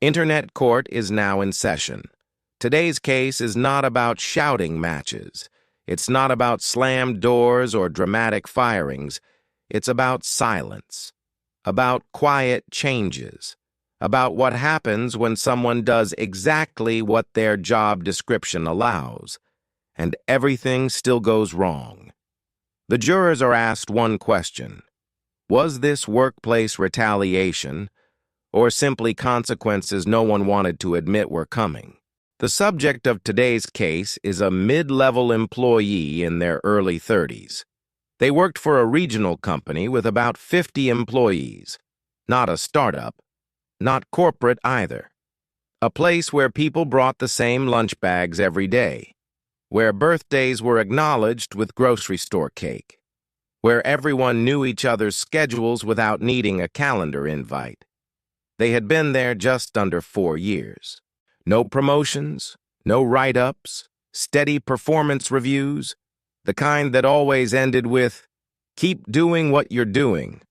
Internet court is now in session. Today's case is not about shouting matches. It's not about slammed doors or dramatic firings. It's about silence, about quiet changes, about what happens when someone does exactly what their job description allows, and everything still goes wrong. The jurors are asked one question: was this workplace retaliation, or simply consequences no one wanted to admit were coming? The subject of today's case is a mid-level employee in their early 30s. They worked for a regional company with about 50 employees. Not a startup, not corporate either. A place where people brought the same lunch bags every day, where birthdays were acknowledged with grocery store cake, where everyone knew each other's schedules without needing a calendar invite. They had been there just under 4 years. No promotions, no write-ups, steady performance reviews, the kind that always ended with, "Keep doing what you're doing."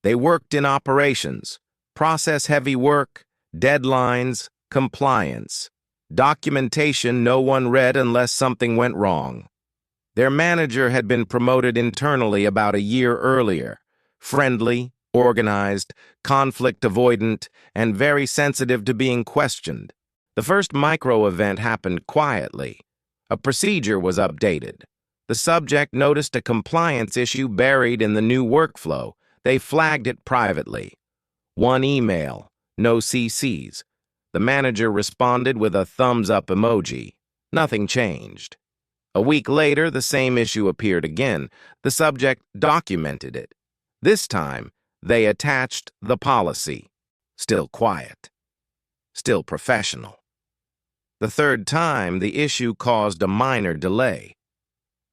They worked in operations, process-heavy work, deadlines, compliance, documentation no one read unless something went wrong. Their manager had been promoted internally about a year earlier, friendly, organized, conflict-avoidant, and very sensitive to being questioned. The first micro-event happened quietly. A procedure was updated. The subject noticed a compliance issue buried in the new workflow. They flagged it privately. One email, no CCs. The manager responded with a thumbs-up emoji. Nothing changed. A week later, the same issue appeared again. The subject documented it. This time, they attached the policy. Still quiet. Still professional. The third time, the issue caused a minor delay.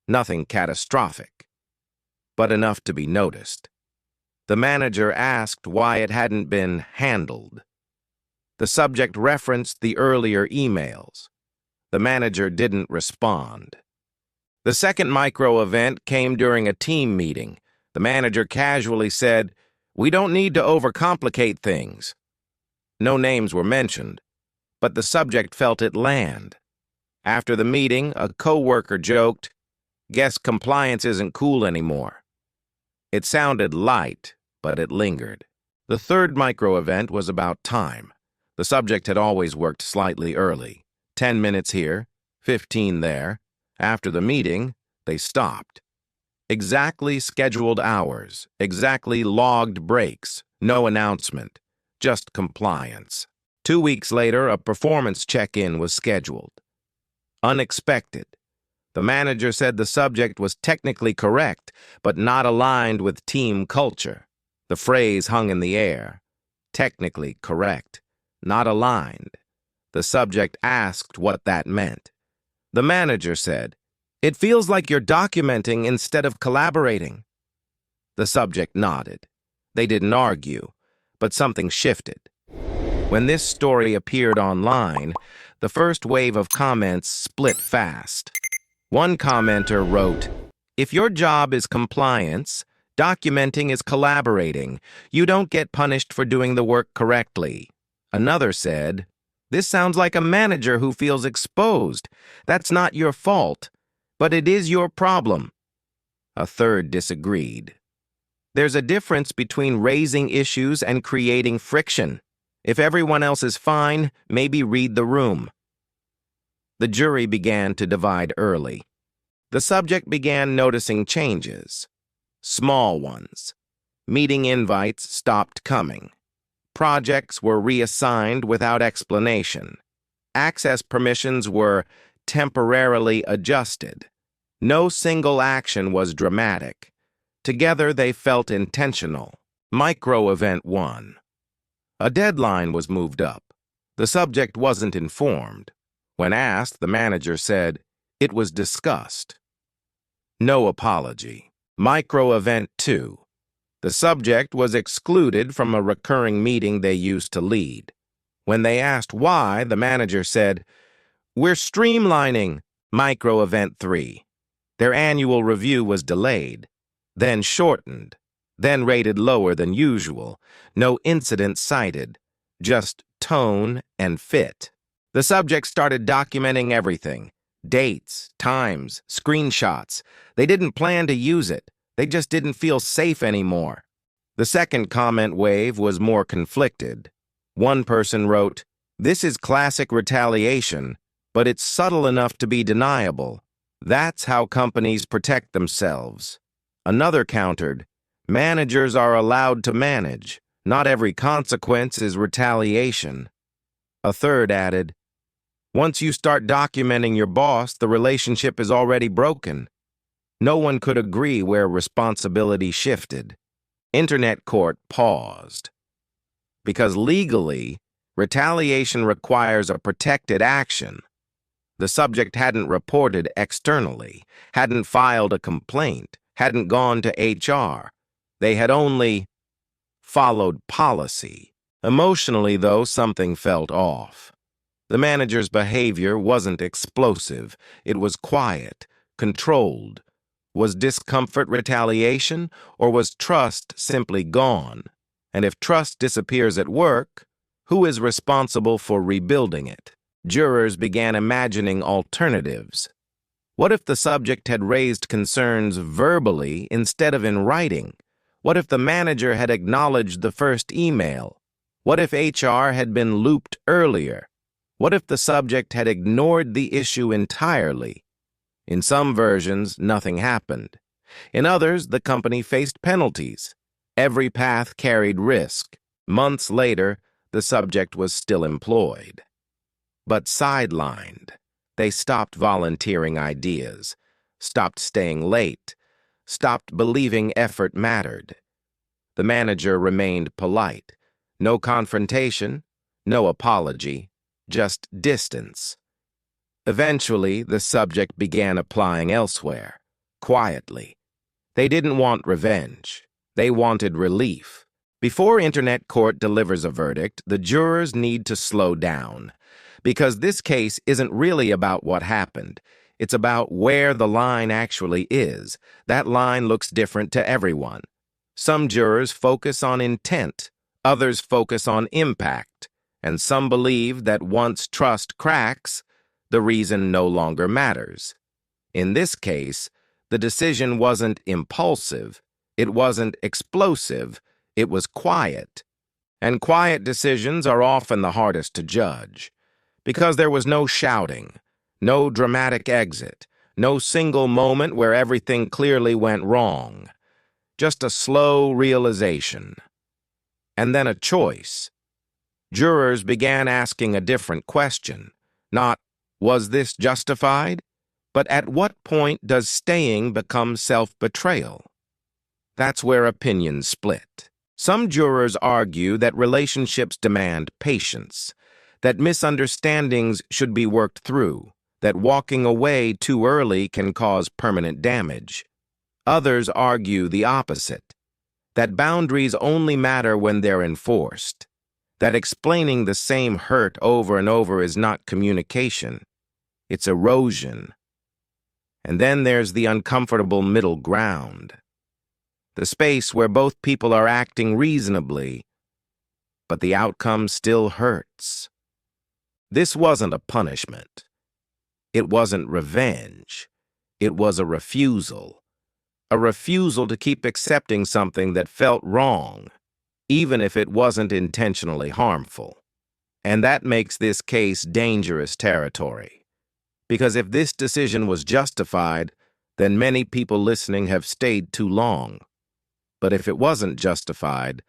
Nothing catastrophic, but enough to be noticed. The manager asked why it hadn't been handled. The subject referenced the earlier emails. The manager didn't respond. The second micro-event came during a team meeting. The manager casually said, "We don't need to overcomplicate things." No names were mentioned, but the subject felt it land. After the meeting, a coworker joked, "Guess compliance isn't cool anymore." It sounded light, but it lingered. The third micro-event was about time. The subject had always worked slightly early. 10 minutes here, 15 there. After the meeting, they stopped. Exactly scheduled hours, exactly logged breaks, no announcement, just compliance. 2 weeks later, a performance check-in was scheduled. Unexpected. The manager said the subject was technically correct, but not aligned with team culture. The phrase hung in the air. Technically correct, not aligned. The subject asked what that meant. The manager said, "It feels like you're documenting instead of collaborating." The subject nodded. They didn't argue, but something shifted. When this story appeared online, the first wave of comments split fast. One commenter wrote, "If your job is compliance, documenting is collaborating. You don't get punished for doing the work correctly." Another said, "This sounds like a manager who feels exposed. That's not your fault, but it is your problem." A third disagreed. There's a difference between raising issues and creating friction. If everyone else is fine, maybe read the room. The jury began to divide early. The subject began noticing changes. Small ones. Meeting invites stopped coming. Projects were reassigned without explanation. Access permissions were temporarily adjusted. No single action was dramatic. Together they felt intentional. Micro-event 1. A deadline was moved up. The subject wasn't informed. When asked, the manager said, "It was discussed." No apology. Micro-event 2. The subject was excluded from a recurring meeting they used to lead. When they asked why, the manager said, "We're streamlining." Micro-event 3. Their annual review was delayed, then shortened, then rated lower than usual. No incident cited, just tone, and fit. The subject started documenting everything: dates, times, screenshots. They didn't plan to use it. They just didn't feel safe anymore. The second comment wave was more conflicted. One person wrote, "This is classic retaliation, but it's subtle enough to be deniable. That's how companies protect themselves." Another countered, "Managers are allowed to manage. Not every consequence is retaliation." A third added, "Once you start documenting your boss, the relationship is already broken." No one could agree where responsibility shifted. Internet court paused. Because legally, retaliation requires a protected action. The subject hadn't reported externally, hadn't filed a complaint, hadn't gone to HR. They had only followed policy. Emotionally, though, something felt off. The manager's behavior wasn't explosive. It was quiet, controlled. Was discomfort retaliation, or was trust simply gone? And if trust disappears at work, who is responsible for rebuilding it? Jurors began imagining alternatives. What if the subject had raised concerns verbally instead of in writing? What if the manager had acknowledged the first email? What if HR had been looped earlier? What if the subject had ignored the issue entirely? In some versions, nothing happened. In others, the company faced penalties. Every path carried risk. Months later, the subject was still employed. But sidelined. They stopped volunteering ideas, stopped staying late, stopped believing effort mattered. The manager remained polite. No confrontation, no apology, just distance. Eventually, the subject began applying elsewhere, quietly. They didn't want revenge. They wanted relief. Before Internet court delivers a verdict, the jurors need to slow down. Because this case isn't really about what happened. It's about where the line actually is. That line looks different to everyone. Some jurors focus on intent. Others focus on impact. And some believe that once trust cracks, the reason no longer matters. In this case, the decision wasn't impulsive, it wasn't explosive, it was quiet. And quiet decisions are often the hardest to judge. Because there was no shouting, no dramatic exit, no single moment where everything clearly went wrong. Just a slow realization. And then a choice. Jurors began asking a different question. Not, was this justified? But at what point does staying become self-betrayal? That's where opinions split. Some jurors argue that relationships demand patience, that misunderstandings should be worked through, that walking away too early can cause permanent damage. Others argue the opposite, that boundaries only matter when they're enforced, that explaining the same hurt over and over is not communication. It's erosion. And then there's the uncomfortable middle ground. The space where both people are acting reasonably, but the outcome still hurts. This wasn't a punishment. It wasn't revenge. It was a refusal. A refusal to keep accepting something that felt wrong, even if it wasn't intentionally harmful. And that makes this case dangerous territory. Because if this decision was justified, then many people listening have stayed too long. But if it wasn't justified,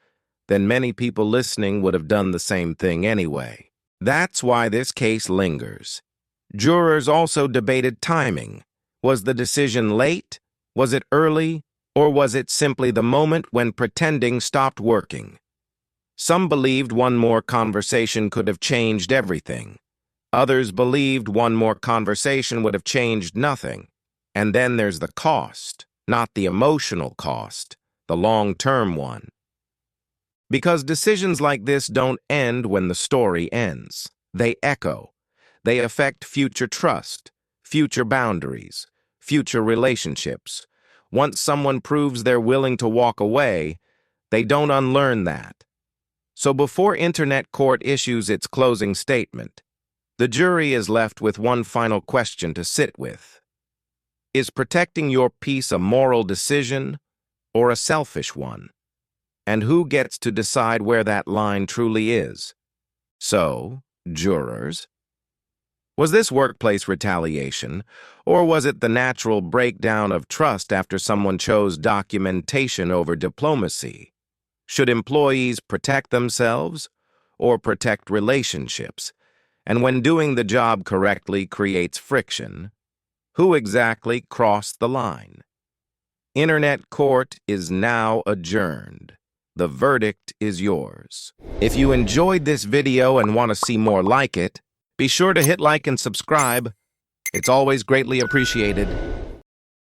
then many people listening would have done the same thing anyway. That's why this case lingers. Jurors also debated timing. Was the decision late? Was it early? Or was it simply the moment when pretending stopped working? Some believed one more conversation could have changed everything. Others believed one more conversation would have changed nothing. And then there's the cost, not the emotional cost, the long-term one. Because decisions like this don't end when the story ends. They echo. They affect future trust, future boundaries, future relationships. Once someone proves they're willing to walk away, they don't unlearn that. So before Internet Court issues its closing statement, the jury is left with one final question to sit with. Is protecting your peace a moral decision or a selfish one? And who gets to decide where that line truly is? So, jurors, was this workplace retaliation, or was it the natural breakdown of trust after someone chose documentation over diplomacy? Should employees protect themselves or protect relationships? And when doing the job correctly creates friction, who exactly crossed the line? Internet Court is now adjourned. The verdict is yours. If you enjoyed this video and want to see more like it, be sure to hit like and subscribe. It's always greatly appreciated.